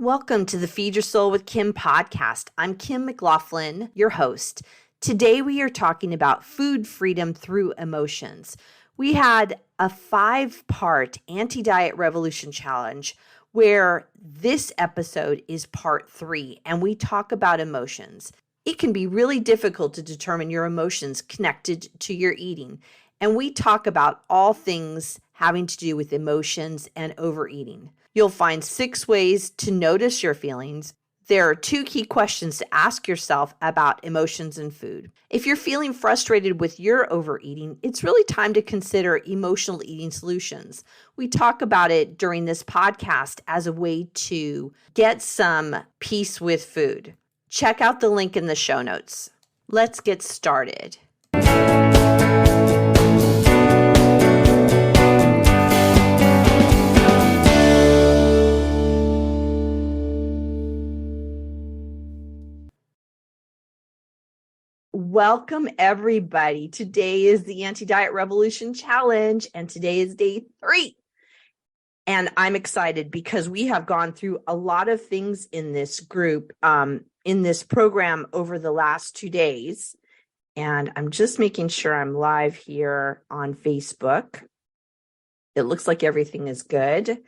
Welcome to the Feed Your Soul with Kim podcast. I'm Kim McLaughlin, your host. Today we are talking about food freedom through emotions. We had a 5-part anti-diet revolution challenge where this episode is part 3, and we talk about emotions. It can be really difficult to determine your emotions connected to your eating, and we talk about all things having to do with emotions and overeating. You'll find 6 ways to notice your feelings. There are 2 key questions to ask yourself about emotions and food. If you're feeling frustrated with your overeating, it's really time to consider emotional eating solutions. We talk about it during this podcast as a way to get some peace with food. Check out the link in the show notes. Let's get started. Welcome, everybody. Today is the Anti-Diet Revolution Challenge, and today is day 3. And I'm excited because we have gone through a lot of things in this group, in this program over the last 2 days. And I'm just making sure I'm live here on Facebook. It looks like everything is good.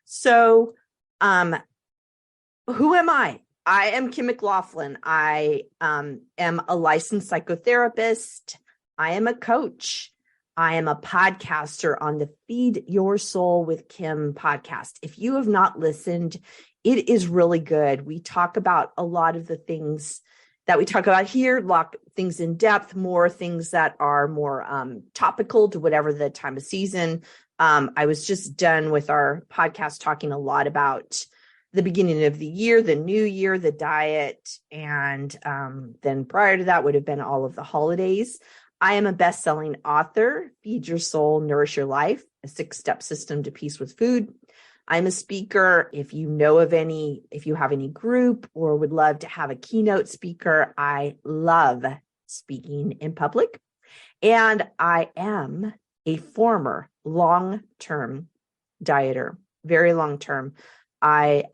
So, who am I? I am Kim McLaughlin. I am a licensed psychotherapist. I am a coach. I am a podcaster on the Feed Your Soul with Kim podcast. If you have not listened, it is really good. We talk about a lot of the things that we talk about here, things in depth, more things that are more topical to whatever the time of season. I was just done with our podcast talking a lot about the beginning of the year, the new year, the diet, and then prior to that would have been all of the holidays. I am a best-selling author, Feed Your Soul, Nourish Your Life, a 6-step system to peace with food. I'm a speaker. If you have any group or would love to have a keynote speaker, I love speaking in public. And I am a former long-term dieter, very long-term. I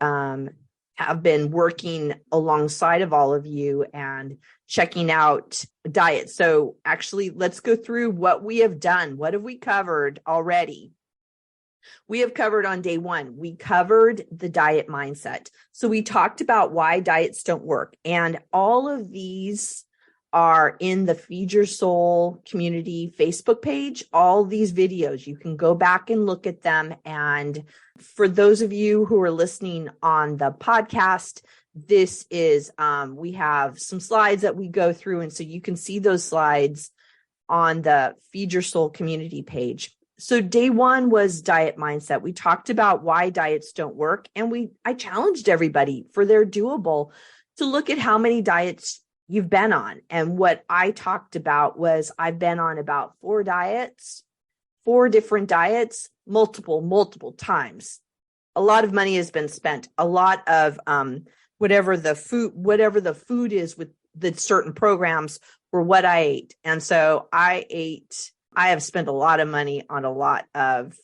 have been working alongside of all of you and checking out diets. So actually, let's go through what we have done. What have we covered already? We have covered on day 1, we covered the diet mindset. So we talked about why diets don't work. And all of these are in the Feed Your Soul community Facebook page. All these videos, you can go back and look at them. And for those of you who are listening on the podcast, this is, we have some slides that we go through. And so you can see those slides on the Feed Your Soul community page. So day 1 was diet mindset. We talked about why diets don't work. And I challenged everybody for their doable to look at how many diets you've been on. And what I talked about was I've been on about 4 different diets, multiple times. A lot of money has been spent. A lot of whatever the food is with the certain programs were what I ate. And so I have spent a lot of money on a lot of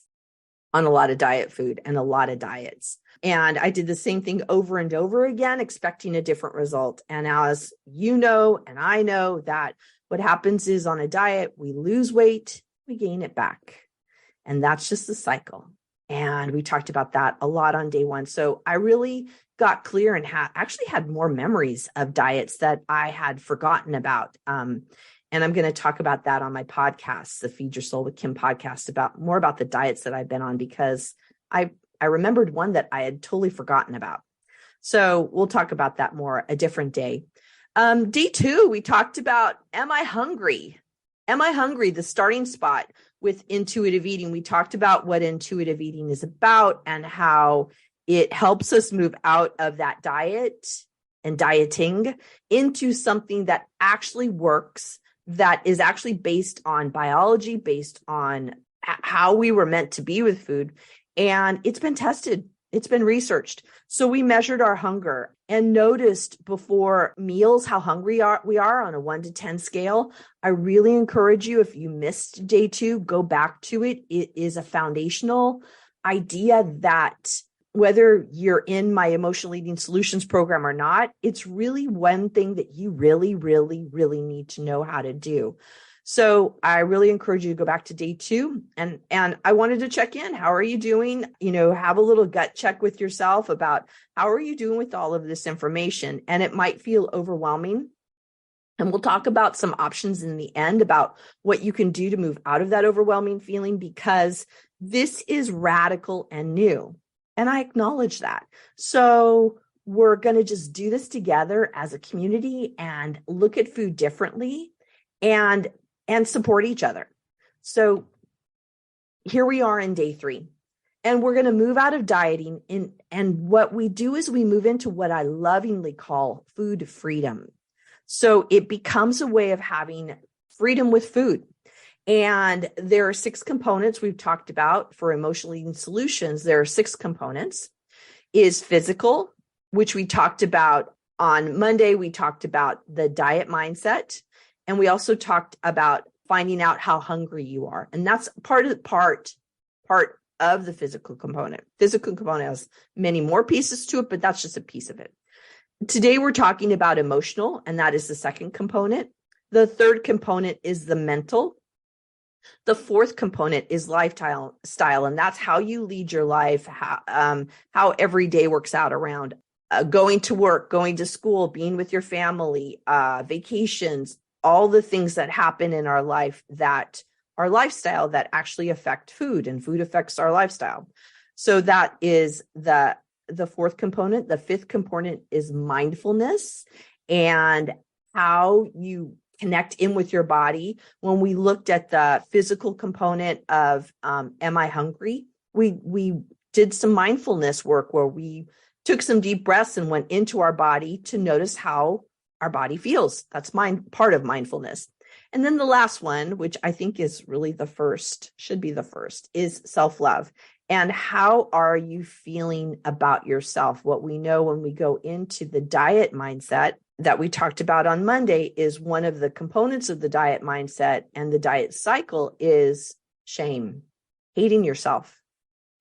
diet food and a lot of diets. And I did the same thing over and over again, expecting a different result. And as you know, and I know, that what happens is on a diet, we lose weight, we gain it back. And that's just the cycle. And we talked about that a lot on day 1. So I really got clear and actually had more memories of diets that I had forgotten about. And I'm going to talk about that on my podcast, the Feed Your Soul with Kim podcast, more about the diets that I've been on, because I remembered one that I had totally forgotten about. So we'll talk about that more a different day. Day 2, we talked about, am I hungry? Am I hungry? The starting spot with intuitive eating. We talked about what intuitive eating is about and how it helps us move out of that diet and dieting into something that actually works, that is actually based on biology, based on how we were meant to be with food. And it's been tested. It's been researched. So we measured our hunger and noticed before meals how hungry we are on a 1 to 10 scale. I really encourage you, if you missed day 2, go back to it. It is a foundational idea that whether you're in my emotional eating solutions program or not, it's really one thing that you really, really, really need to know how to do. So I really encourage you to go back to day 2. And I wanted to check in. How are you doing? Have a little gut check with yourself about how are you doing with all of this information? And it might feel overwhelming. And we'll talk about some options in the end about what you can do to move out of that overwhelming feeling, because this is radical and new. And I acknowledge that. So we're going to just do this together as a community and look at food differently and support each other. So here we are in day 3, and we're going to move out of dieting and what we do is we move into what I lovingly call food freedom. So it becomes a way of having freedom with food. And there are 6 components we've talked about for emotional eating solutions. There are 6 components. Is physical, which we talked about on Monday. We talked about the diet mindset. And we also talked about finding out how hungry you are. And that's part of the physical component. Physical component has many more pieces to it, but that's just a piece of it. Today, we're talking about emotional, and that is the second component. The third component is the mental. The fourth component is lifestyle, and that's how you lead your life, how every day works out around going to work, going to school, being with your family, vacations, all the things that happen in our life that our lifestyle that actually affect food, and food affects our lifestyle. So that is the fourth component. The fifth component is mindfulness and how you connect in with your body. When we looked at the physical component of am I hungry? We did some mindfulness work where we took some deep breaths and went into our body to notice how our body feels. That's part of mindfulness. And then the last one, which I think is really should be the first, is self-love. And how are you feeling about yourself? What we know when we go into the diet mindset that we talked about on Monday is one of the components of the diet mindset and the diet cycle is shame, hating yourself,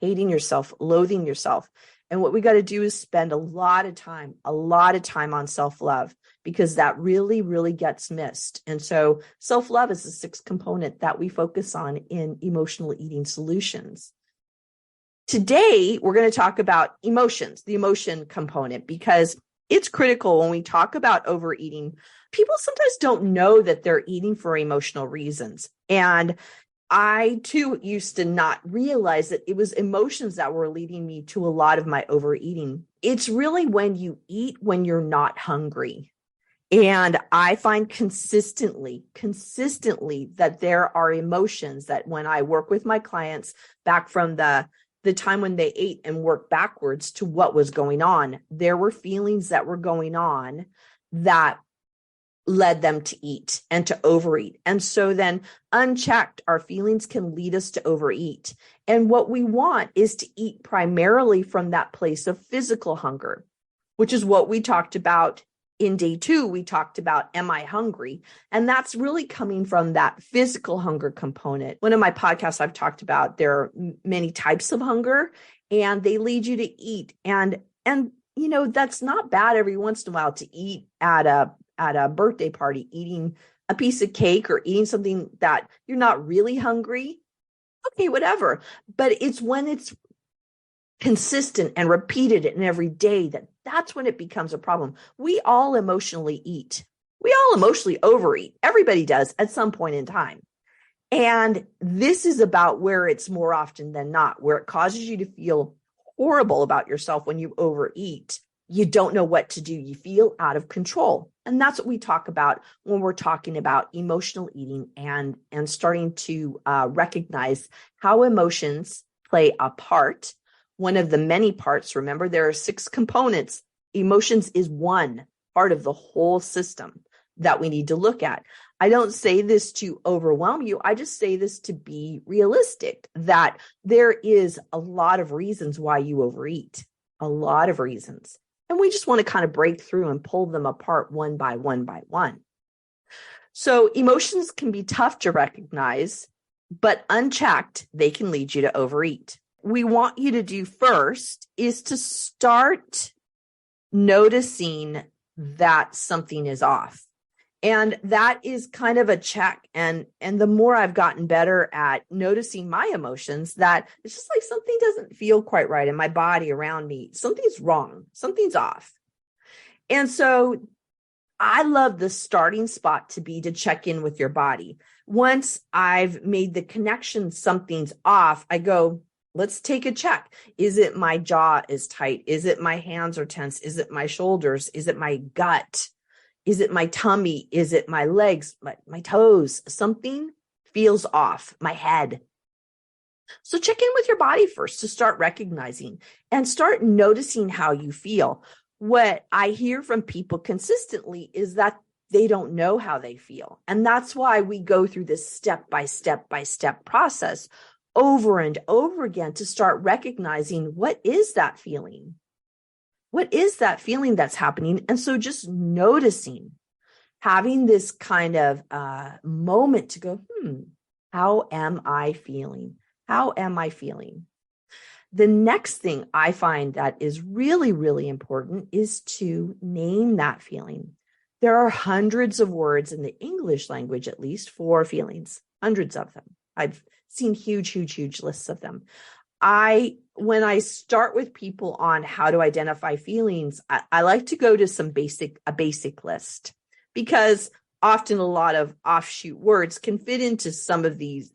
loathing yourself. And what we got to do is spend a lot of time on self-love, because that really, really gets missed. And so self-love is the 6th component that we focus on in emotional eating solutions. Today, we're going to talk about emotions, the emotion component, because it's critical when we talk about overeating. People sometimes don't know that they're eating for emotional reasons. And I, too, used to not realize that it was emotions that were leading me to a lot of my overeating. It's really when you eat when you're not hungry. And I find consistently that there are emotions that when I work with my clients back from the time when they ate and work backwards to what was going on, there were feelings that were going on that led them to eat and to overeat. And so then unchecked, our feelings can lead us to overeat. And what we want is to eat primarily from that place of physical hunger, which is what we talked about in day 2. We talked about, am I hungry? And that's really coming from that physical hunger component. One of my podcasts I've talked about, there are many types of hunger and they lead you to eat. And that's not bad every once in a while to eat at a birthday party, eating a piece of cake or eating something that you're not really hungry. Okay, whatever. But it's when it's consistent and repeated in every day that's when it becomes a problem. We all emotionally eat. We all emotionally overeat. Everybody does at some point in time. And this is about where it's more often than not, where it causes you to feel horrible about yourself when you overeat. You don't know what to do. You feel out of control. And that's what we talk about when we're talking about emotional eating and starting to recognize how emotions play a part. One of the many parts. Remember, there are 6 components. Emotions is one part of the whole system that we need to look at. I don't say this to overwhelm you. I just say this to be realistic, that there is a lot of reasons why you overeat, a lot of reasons. And we just want to kind of break through and pull them apart one by one. So emotions can be tough to recognize, but unchecked, they can lead you to overeat. we want you to do first is to start noticing that something is off. And that is kind of a check. And the more I've gotten better at noticing my emotions, that it's just like something doesn't feel quite right in my body around me. Something's wrong. Something's off. And so I love the starting spot to be to check in with your body. Once I've made the connection, something's off, I go, let's take a check. Is it my jaw is tight? Is it my hands are tense? Is it my shoulders? Is it my gut? Is it my tummy? Is it my legs, my toes? Something feels off, my head. So check in with your body first to start recognizing and start noticing how you feel. What I hear from people consistently is that they don't know how they feel. And that's why we go through this step by step process over and over again to start recognizing, what is that feeling? What is that feeling that's happening? And so just noticing, having this kind of moment to go, how am I feeling? How am I feeling? The next thing I find that is really, really important is to name that feeling. There are hundreds of words in the English language, at least, for feelings, hundreds of them. I've seen huge lists of them. When I start with people on how to identify feelings, I like to go to a basic list, because often a lot of offshoot words can fit into some of these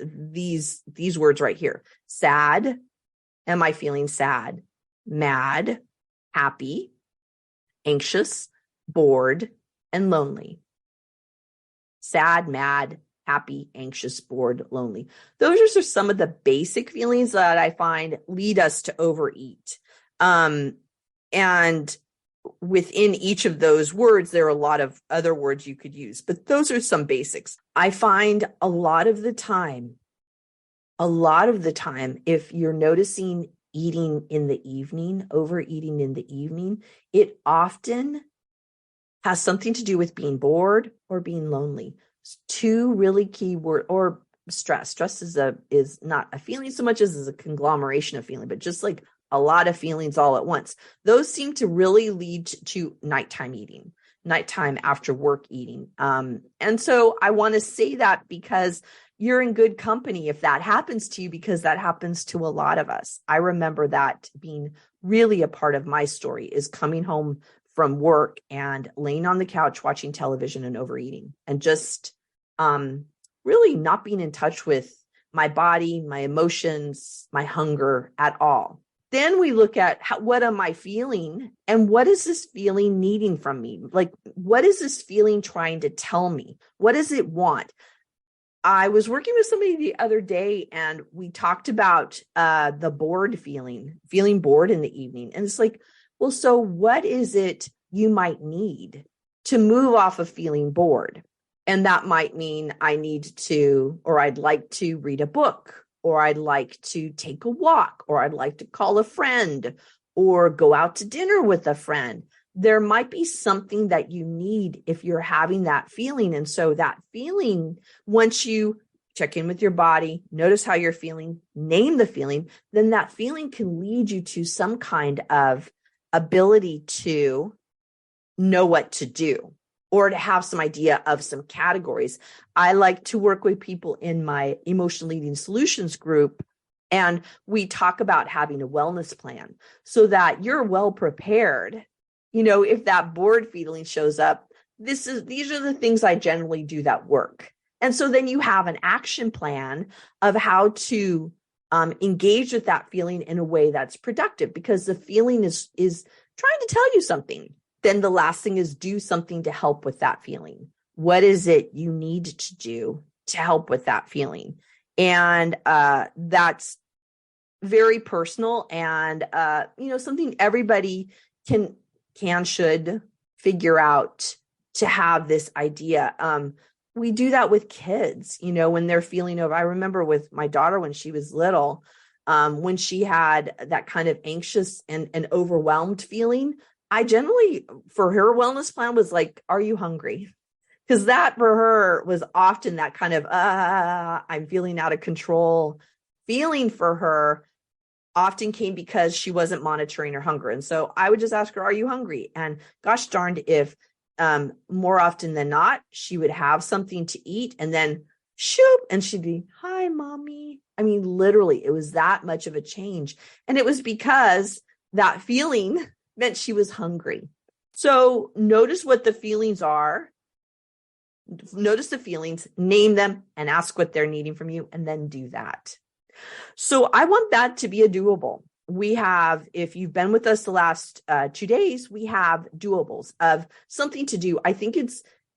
words right here. Sad. Am I feeling sad? Mad, happy, anxious, bored, and lonely. Sad, mad, happy, anxious, bored, lonely. Those are just some of the basic feelings that I find lead us to overeat. And within each of those words, there are a lot of other words you could use, but those are some basics. I find a lot of the time, if you're noticing eating in the evening, overeating in the evening, it often has something to do with being bored or being lonely. Two really key words, or stress. Stress is not a feeling so much as is a conglomeration of feeling, but just like a lot of feelings all at once. Those seem to really lead to nighttime eating, nighttime after work eating. And so I want to say that because you're in good company if that happens to you, because that happens to a lot of us. I remember that being really a part of my story, is coming home from work and laying on the couch watching television and overeating, and just really not being in touch with my body, my emotions, my hunger at all. Then we look at what am I feeling, and what is this feeling needing from me? Like, what is this feeling trying to tell me? What does it want? I was working with somebody the other day, and we talked about the bored feeling bored in the evening. And it's like, well, so what is it you might need to move off of feeling bored? And that might mean I need to, or I'd like to read a book, or I'd like to take a walk, or I'd like to call a friend, or go out to dinner with a friend. There might be something that you need if you're having that feeling. And so that feeling, once you check in with your body, notice how you're feeling, name the feeling, then that feeling can lead you to some kind of ability to know what to do, or to have some idea of some categories. I like to work with people in my Emotional Eating Solutions group, and we talk about having a wellness plan so that you're well prepared. If that bored feeling shows up, these are the things I generally do that work. And so then you have an action plan of how to engage with that feeling in a way that's productive, because the feeling is trying to tell you something. Then the last thing is do something to help with that feeling. What is it you need to do to help with that feeling? And that's very personal, and something everybody should figure out to have this idea. We do that with kids, when they're feeling over. I remember with my daughter when she was little, when she had that kind of anxious and overwhelmed feeling, I generally, for her wellness plan, was like, are you hungry? Because that for her was often that kind of, I'm feeling out of control feeling for her. often came because she wasn't monitoring her hunger. And so I would just ask her, are you hungry? And gosh darned if more often than not, she would have something to eat and then shoop, and she'd be, hi, mommy. I mean, literally, it was that much of a change. And it was because that feeling meant she was hungry. So notice what the feelings are. Notice the feelings, name them, and ask what they're needing from you, and then do that. So I want that to be a doable. We have, if you've been with us the last 2 days, we have doables of something to do. I think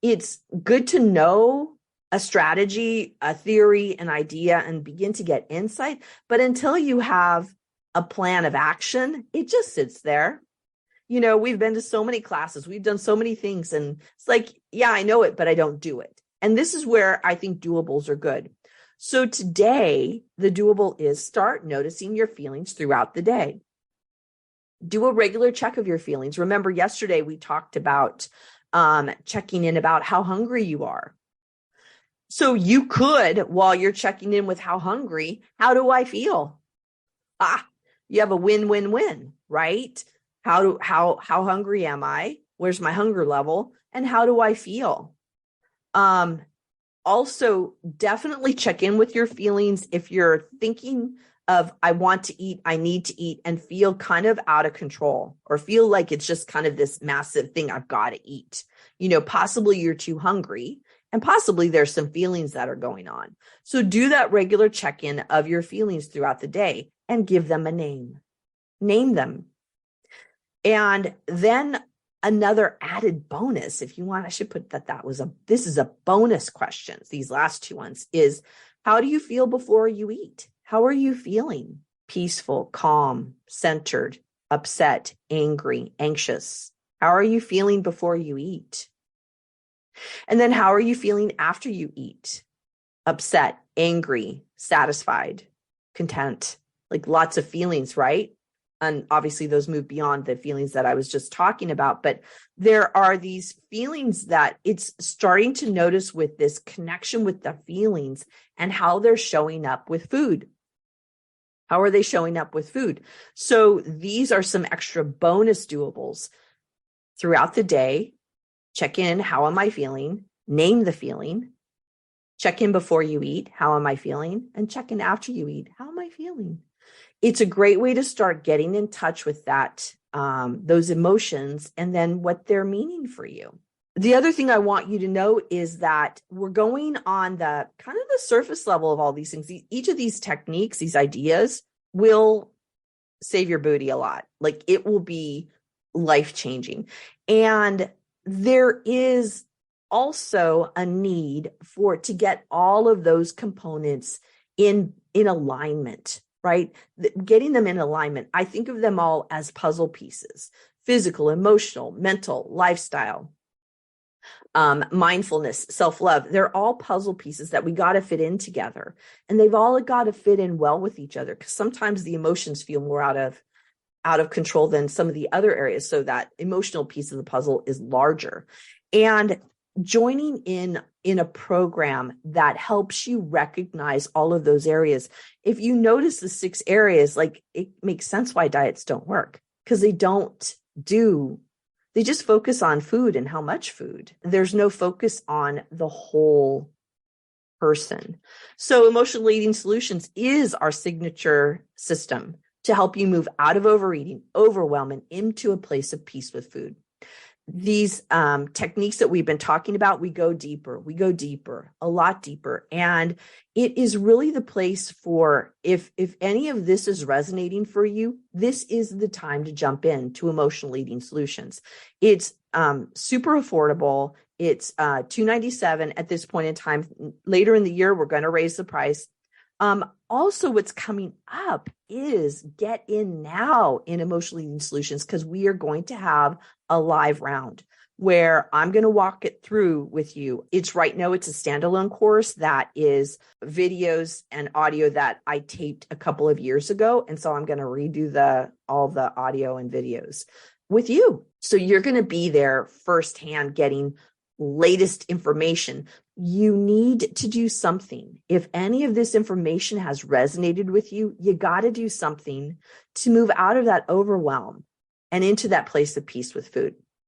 it's good to know a strategy, a theory, an idea, and begin to get insight. But until you have a plan of action, it just sits there. You know, we've been to so many classes, we've done so many things, and it's like, yeah, I know it, but I don't do it. And this is where I think doables are good. So today, the doable is start noticing your feelings throughout the day. Do a regular check of your feelings. Remember, yesterday we talked about checking in about how hungry you are. So you could, while you're checking in with how hungry, how do I feel? You have a win-win-win, right? How hungry am I? Where's my hunger level? And how do I feel? Also, definitely check in with your feelings if you're thinking of, I want to eat, I need to eat, and feel kind of out of control, or feel like it's just kind of this massive thing I've got to eat. You know, possibly you're too hungry, and possibly there's some feelings that are going on. So do that regular check-in of your feelings throughout the day and give them a name. Name them. And then another added bonus, if you want, I should put this is a bonus question. These last two ones is, how do you feel before you eat? How are you feeling? Peaceful, calm, centered, upset, angry, anxious. How are you feeling before you eat? And then how are you feeling after you eat? Upset, angry, satisfied, content, like lots of feelings, right? And obviously those move beyond the feelings that I was just talking about, but there are these feelings that it's starting to notice with this connection with the feelings and how they're showing up with food. How are they showing up with food? So these are some extra bonus doables throughout the day. Check in, how am I feeling? Name the feeling. Check in before you eat, how am I feeling? And check in after you eat, how am I feeling? It's a great way to start getting in touch with that, those emotions, and then what they're meaning for you. The other thing I want you to know is that we're going on the kind of the surface level of all these things. Each of these techniques, these ideas will save your booty a lot. Like, it will be life-changing. And there is also a need to get all of those components in alignment, right? Getting them in alignment. I think of them all as puzzle pieces: physical, emotional, mental, lifestyle, mindfulness, self-love. They're all puzzle pieces that we got to fit in together. And they've all got to fit in well with each other, because sometimes the emotions feel more out of control than some of the other areas. So that emotional piece of the puzzle is larger. And joining in a program that helps you recognize all of those areas. If you notice the 6 areas, like, it makes sense why diets don't work, because they just focus on food and how much food. There's no focus on the whole person. So Emotional Eating Solutions is our signature system to help you move out of overeating, overwhelm, and into a place of peace with food. These techniques that we've been talking about, we go deeper, a lot deeper. And it is really the place for, if any of this is resonating for you, this is the time to jump into Emotional Eating Solutions. It's super affordable. It's $297 at this point in time. Later in the year, we're going to raise the price. Also, what's coming up is get in now in Emotional Eating Solutions, because we are going to have a live round where I'm going to walk it through with you. It's a standalone course that is videos and audio that I taped a couple of years ago. And so I'm going to redo all the audio and videos with you. So you're going to be there firsthand, getting latest information. you need to do something. If any of this information has resonated with you, you got to do something to move out of that overwhelm and into that place of peace with food.